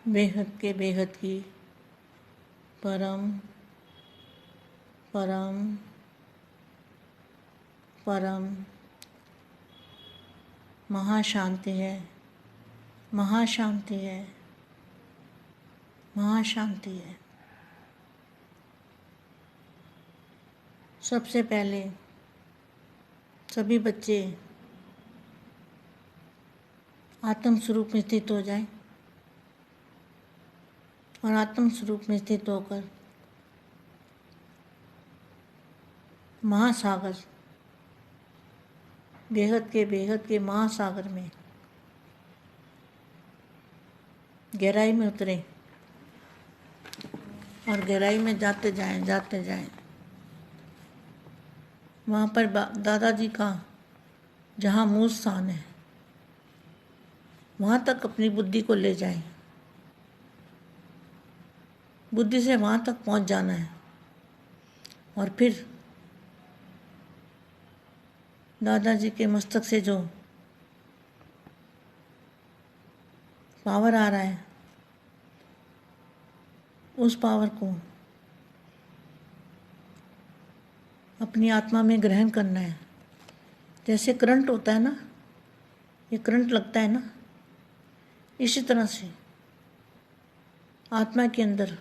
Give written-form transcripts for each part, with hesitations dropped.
बेहद के बेहद की परम परम परम महाशांति है, महाशांति है, महाशांति है। सबसे पहले सभी बच्चे आत्म स्वरूप में स्थित हो जाएं और आत्म स्वरूप में स्थित होकर महासागर, बेहद के महासागर में गहराई में उतरें और गहराई में जाते जाएं। वहाँ पर दादाजी का जहाँ मूल स्थान है वहाँ तक अपनी बुद्धि को ले जाएं। बुद्धि से वहाँ तक पहुँच जाना है और फिर दादाजी के मस्तक से जो पावर आ रहा है उस पावर को अपनी आत्मा में ग्रहण करना है। जैसे करंट होता है ना, ये करंट लगता है ना, इसी तरह से आत्मा के अंदर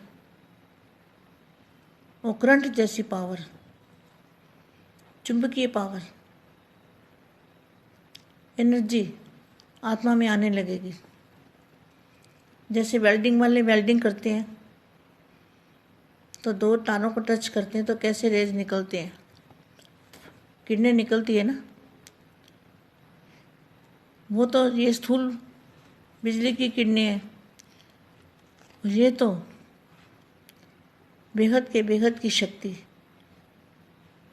वो करंट जैसी पावर, चुंबकीय पावर, एनर्जी आत्मा में आने लगेगी। जैसे वेल्डिंग वाले वेल्डिंग करते हैं तो दो तारों को टच करते हैं तो कैसे रेज निकलते हैं, किरणें निकलती है ना। वो तो ये स्थूल बिजली की किरणें हैं, ये तो बेहद की शक्ति।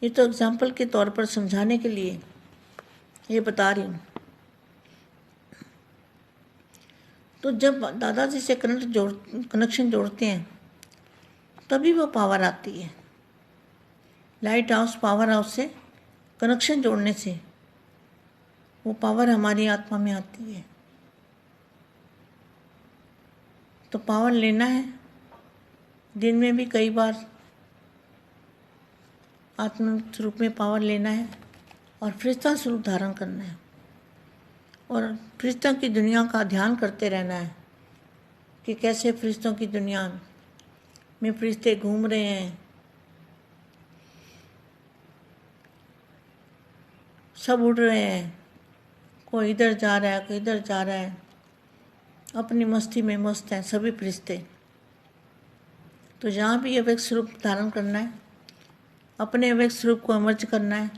ये तो एग्जाम्पल के तौर पर समझाने के लिए ये बता रही हूँ। तो जब दादाजी से कनेक्शन जोड़ते हैं तभी वो पावर आती है। लाइट हाउस पावर हाउस से कनेक्शन जोड़ने से वो पावर हमारी आत्मा में आती है। तो पावर लेना है, दिन में भी कई बार आत्म स्वरूप में पावर लेना है और फरिश्ता स्वरूप धारण करना है और फरिश्तों की दुनिया का ध्यान करते रहना है कि कैसे फरिश्तों की दुनिया में फरिश्ते घूम रहे हैं, सब उड़ रहे हैं, कोई इधर जा रहा है, कोई इधर जा रहा है, अपनी मस्ती में मस्त हैं सभी फरिश्ते। तो जहाँ भी अव्यक्त स्वरूप धारण करना है, अपने अव्यक्त स्वरूप को अमर्ज करना है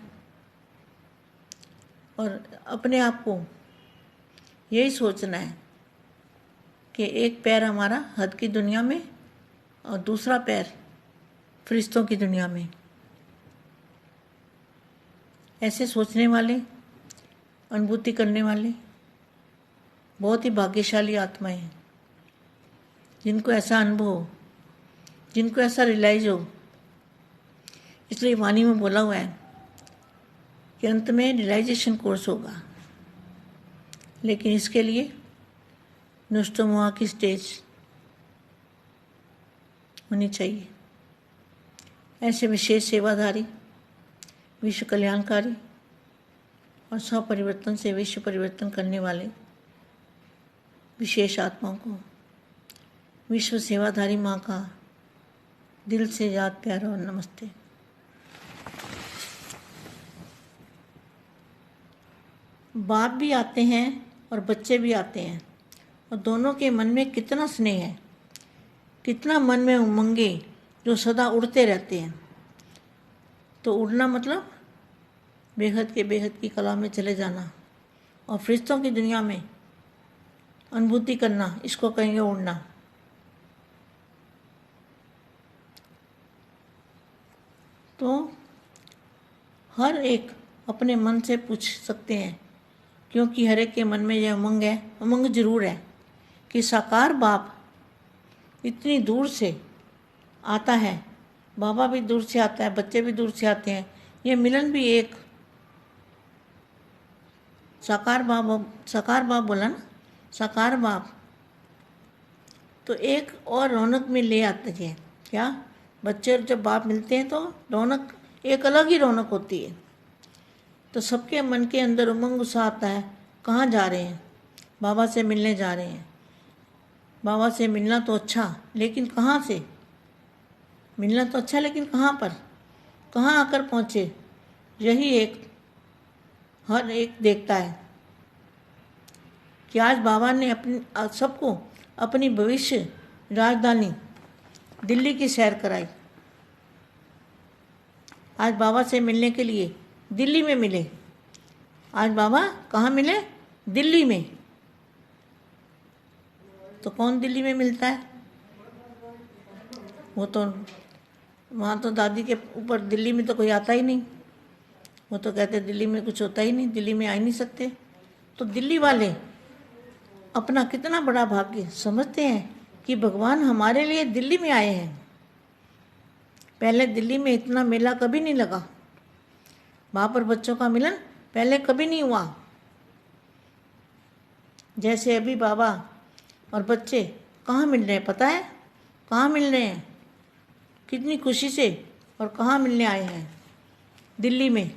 और अपने आप को यही सोचना है कि एक पैर हमारा हद की दुनिया में और दूसरा पैर फरिश्तों की दुनिया में। ऐसे सोचने वाले, अनुभूति करने वाले बहुत ही भाग्यशाली आत्माएं हैं, जिनको ऐसा अनुभव हो, जिनको ऐसा रियलाइज हो। इसलिए वाणी में बोला हुआ है कि अंत में रियलाइजेशन कोर्स होगा, लेकिन इसके लिए नुष्टोमुआ की स्टेज होनी चाहिए। ऐसे विशेष सेवाधारी, विश्व कल्याणकारी और स्वपरिवर्तन से विश्व परिवर्तन करने वाले विशेष आत्माओं को विश्व सेवाधारी माँ का दिल से याद, प्यार और नमस्ते। बाप भी आते हैं और बच्चे भी आते हैं और दोनों के मन में कितना स्नेह है, कितना मन में उमंगे जो सदा उड़ते रहते हैं। तो उड़ना मतलब बेहद की कला में चले जाना और फरिश्तों की दुनिया में अनुभूति करना, इसको कहेंगे उड़ना। तो हर एक अपने मन से पूछ सकते हैं, क्योंकि हर एक के मन में यह उमंग है, उमंग जरूर है कि साकार बाप इतनी दूर से आता है, बाबा भी दूर से आता है, बच्चे भी दूर से आते हैं, ये मिलन भी एक साकार बाप बोला ना, साकार बाप तो एक और रौनक में ले आते हैं। क्या? बच्चे और जब बाप मिलते हैं तो रौनक, एक अलग ही रौनक होती है। तो सबके मन के अंदर उमंग उत्साह आता है। कहाँ जा रहे हैं? बाबा से मिलने जा रहे हैं। बाबा से मिलना तो अच्छा, लेकिन कहाँ से मिलना? तो अच्छा, लेकिन कहाँ पर, कहाँ आकर पहुँचे? यही एक हर एक देखता है कि आज बाबा ने अपनी सबको अपनी भविष्य राजधानी दिल्ली की सैर कराई। आज बाबा से मिलने के लिए दिल्ली में मिले। आज बाबा कहाँ मिले? दिल्ली में। तो कौन दिल्ली में मिलता है? वो तो वहाँ तो दादी के ऊपर दिल्ली में तो कोई आता ही नहीं। वो तो कहते दिल्ली में कुछ होता ही नहीं, दिल्ली में आ ही नहीं सकते। तो दिल्ली वाले अपना कितना बड़ा भाग्य समझते हैं कि भगवान हमारे लिए दिल्ली में आए हैं। पहले दिल्ली में इतना मेला कभी नहीं लगा। वहाँ पर बच्चों का मिलन पहले कभी नहीं हुआ। जैसे अभी बाबा और बच्चे कहाँ मिल रहे हैं, पता है? कहाँ मिल रहे हैं? कितनी खुशी से और कहाँ मिलने आए हैं? दिल्ली में।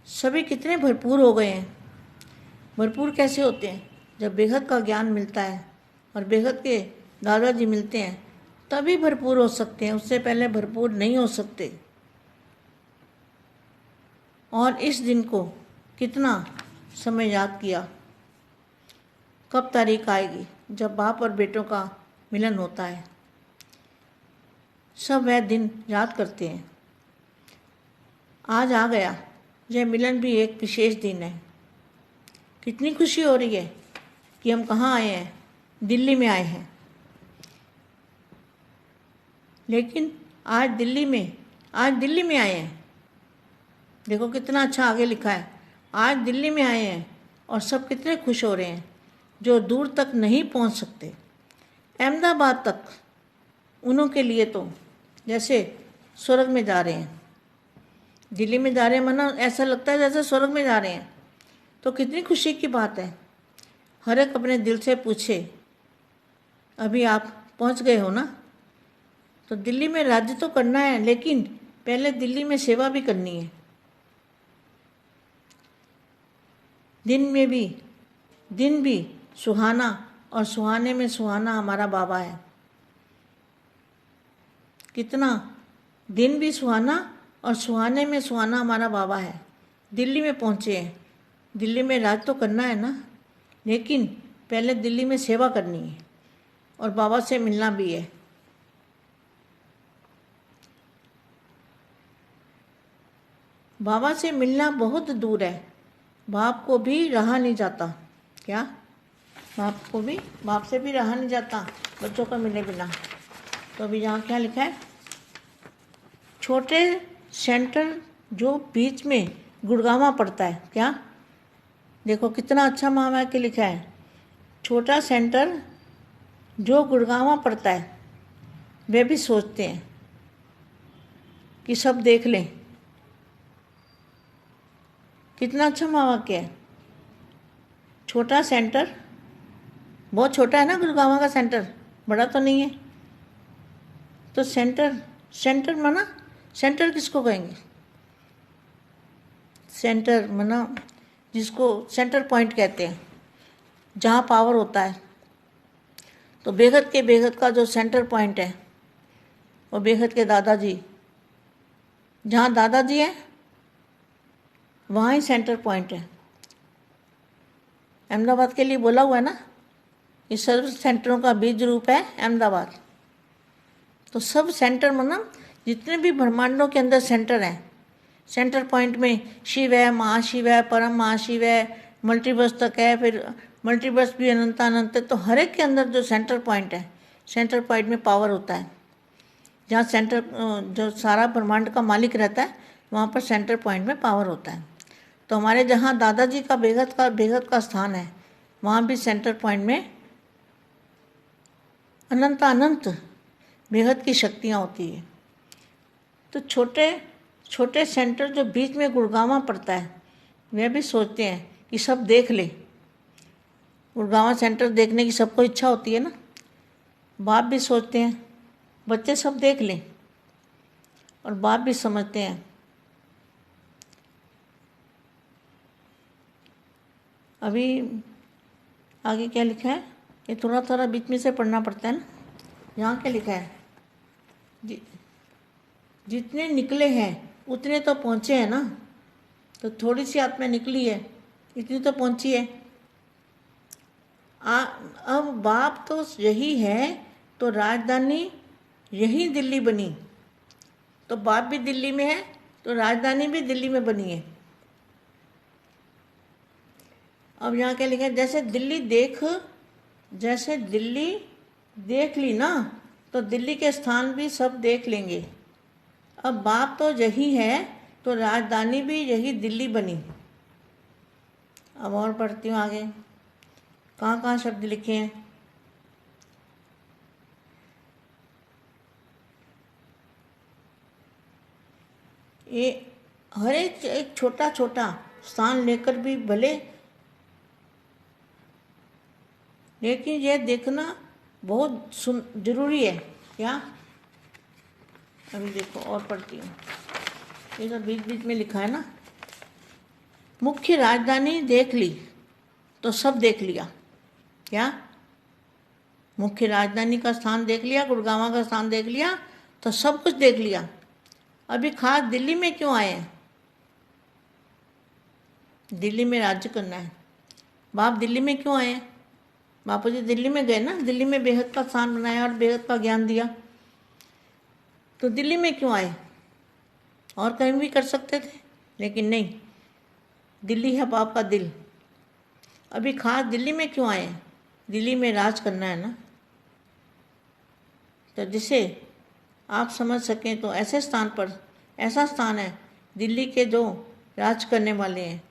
सभी कितने भरपूर हो गए हैं। भरपूर कैसे होते हैं? जब बेहद का ज्ञान मिलता है और बेहद के दादाजी मिलते हैं तभी भरपूर हो सकते हैं, उससे पहले भरपूर नहीं हो सकते। और इस दिन को कितना समय याद किया। कब तारीख आएगी जब बाप और बेटों का मिलन होता है? सब वह दिन याद करते हैं। आज आ गया। यह मिलन भी एक विशेष दिन है। कितनी खुशी हो रही है कि हम कहाँ आए हैं? दिल्ली में आए हैं। लेकिन आज दिल्ली में आए हैं। देखो कितना अच्छा आगे लिखा है, आज दिल्ली में आए हैं। और सब कितने खुश हो रहे हैं जो दूर तक नहीं पहुंच सकते, अहमदाबाद तक। उन्हों के लिए तो जैसे स्वर्ग में जा रहे हैं। दिल्ली में जा रहे हैं माना ऐसा लगता है जैसे स्वर्ग में जा रहे हैं। तो कितनी खुशी की बात है। हर एक अपने दिल से पूछे, अभी आप पहुंच गए हो ना? तो दिल्ली में राज्य तो करना है, लेकिन पहले दिल्ली में सेवा भी करनी है। दिन भी सुहाना, और सुहाने में सुहाना हमारा बाबा है। कितना दिन भी सुहाना और सुहाने में सुहाना हमारा बाबा है। दिल्ली में पहुँचे हैं। दिल्ली में राज तो करना है ना, लेकिन पहले दिल्ली में सेवा करनी है और बाबा से मिलना भी है। बाबा से मिलना बहुत दूर है। बाप को भी रहा नहीं जाता। क्या? बाप से भी रहा नहीं जाता बच्चों को मिले बिना। तो अभी यहाँ क्या लिखा है? छोटे सेंटर जो बीच में गुड़गावा पड़ता है। क्या? देखो कितना अच्छा मामा के लिखा है। छोटा सेंटर जो गुड़गावा पड़ता है, वे भी सोचते हैं कि सब देख लें। कितना अच्छा महावाक्य है। छोटा सेंटर, बहुत छोटा है ना गुड़गावा का सेंटर, बड़ा तो नहीं है। तो सेंटर माना, सेंटर किसको कहेंगे? सेंटर माना जिसको सेंटर पॉइंट कहते हैं, जहाँ पावर होता है। तो बेहद का जो सेंटर पॉइंट है वो बेहद के दादाजी, जहाँ दादाजी हैं वहाँ ही सेंटर पॉइंट है। अहमदाबाद के लिए बोला हुआ है ना, इस सर्व सेंटरों का बीज रूप है अहमदाबाद। तो सब सेंटर मतलब जितने भी ब्रह्मांडों के अंदर सेंटर हैं, सेंटर पॉइंट में शिव है, महाशिव है, परम महाशिव है, मल्टीवर्स तक है, फिर मल्टीवर्स भी अनंत है। तो हर एक के अंदर जो सेंटर पॉइंट है, सेंटर पॉइंट में पावर होता है। जहाँ सेंटर जो सारा ब्रह्मांड का मालिक रहता है वहाँ पर सेंटर पॉइंट में पावर होता है। तो हमारे जहाँ दादाजी का बेहद का स्थान है, वहाँ भी सेंटर पॉइंट में अनंत बेहद की शक्तियाँ होती है। तो छोटे सेंटर जो बीच में गुड़गावा पड़ता है, वे भी सोचते हैं कि सब देख ले। गुड़गांव सेंटर देखने की सबको इच्छा होती है ना, बाप भी सोचते हैं बच्चे सब देख लें, और बाप भी समझते हैं। अभी आगे क्या लिखा है, ये थोड़ा थोड़ा बीच में से पढ़ना पड़ता है ना। यहाँ क्या लिखा है, जितने निकले हैं उतने तो पहुँचे हैं ना, तो थोड़ी सी आत्मा निकली है, इतनी तो पहुँची है। अब बाप तो यही है, तो राजधानी यही दिल्ली बनी, तो बाप भी दिल्ली में है, तो राजधानी भी दिल्ली में बनी है। अब यहाँ क्या लिखा है, जैसे दिल्ली देख ली ना, तो दिल्ली के स्थान भी सब देख लेंगे। अब बाप तो यही है, तो राजधानी भी यही दिल्ली बनी। अब और पढ़ती हूँ आगे, कहाँ कहाँ शब्द लिखे हैं। ये हर एक छोटा छोटा स्थान लेकर भी भले, लेकिन यह देखना बहुत जरूरी है। क्या, अभी देखो और पढ़ती हूँ, ये तो बीच बीच में लिखा है ना। मुख्य राजधानी देख ली तो सब देख लिया। क्या, मुख्य राजधानी का स्थान देख लिया, गुड़गांव का स्थान देख लिया, तो सब कुछ देख लिया। अभी खास दिल्ली में क्यों आए हैं? दिल्ली में राज्य करना है। बाप दिल्ली में क्यों आए हैं? बापू जी दिल्ली में गए ना, दिल्ली में बेहद का स्थान बनाया और बेहद का ज्ञान दिया, तो दिल्ली में क्यों आए? और कहीं भी कर सकते थे, लेकिन नहीं, दिल्ली है बाप का दिल। अभी खास दिल्ली में क्यों आए? दिल्ली में राज करना है ना। तो जिसे आप समझ सकें, तो ऐसे स्थान पर, ऐसा स्थान है दिल्ली के जो राज करने वाले हैं,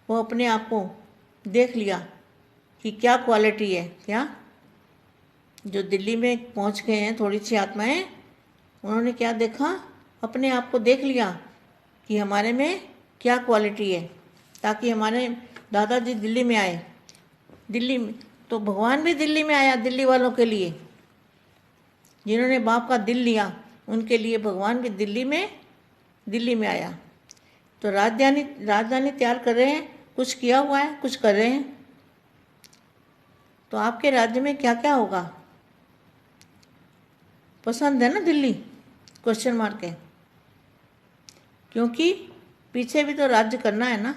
वो अपने आप को देख लिया कि क्या क्वालिटी है। क्या, जो दिल्ली में पहुंच गए हैं थोड़ी सी आत्माएं, उन्होंने क्या देखा, अपने आप को देख लिया कि हमारे में क्या क्वालिटी है, ताकि हमारे दादाजी दिल्ली में आए। दिल्ली में तो भगवान भी दिल्ली में आया, दिल्ली वालों के लिए, जिन्होंने बाप का दिल लिया, उनके लिए भगवान भी दिल्ली में आया। तो राजधानी तैयार कर रहे हैं, कुछ किया हुआ है, कुछ कर रहे हैं। तो आपके राज्य में क्या क्या होगा? पसंद है ना दिल्ली? क्वेश्चन मार्क है, क्योंकि पीछे भी तो राज्य करना है ना,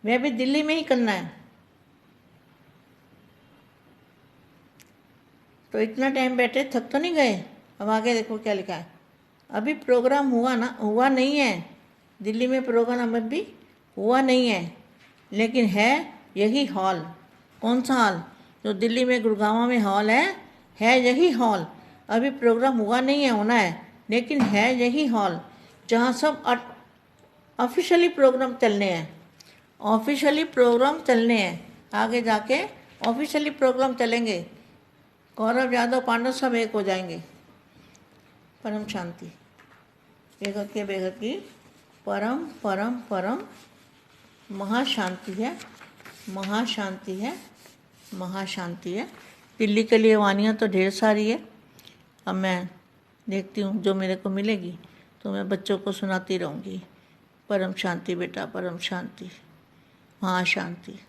वह भी दिल्ली में ही करना है। तो इतना टाइम बैठे थक तो नहीं गए? अब आगे देखो क्या लिखा है। अभी प्रोग्राम हुआ नहीं है, दिल्ली में प्रोग्राम अभी हुआ नहीं है, लेकिन है यही हॉल। कौन सा हॉल? जो दिल्ली में गुड़गांव में हॉल है यही हॉल। अभी प्रोग्राम हुआ नहीं है, होना है, लेकिन है यही हॉल, जहाँ सब ऑफिशियली प्रोग्राम चलने हैं। ऑफिशियली प्रोग्राम चलने हैं, आगे जाके ऑफिशियली प्रोग्राम चलेंगे। कौरव यादव पांडव सब एक हो जाएंगे। परम शांति, बेहद के बेहद की परम परम परम महाशांति है, महाशांति है, महाशांति है। दिल्ली के लिए वानियाँ तो ढेर सारी है। अब मैं देखती हूँ जो मेरे को मिलेगी तो मैं बच्चों को सुनाती रहूँगी। परम शांति बेटा, परम शांति, महाशांति।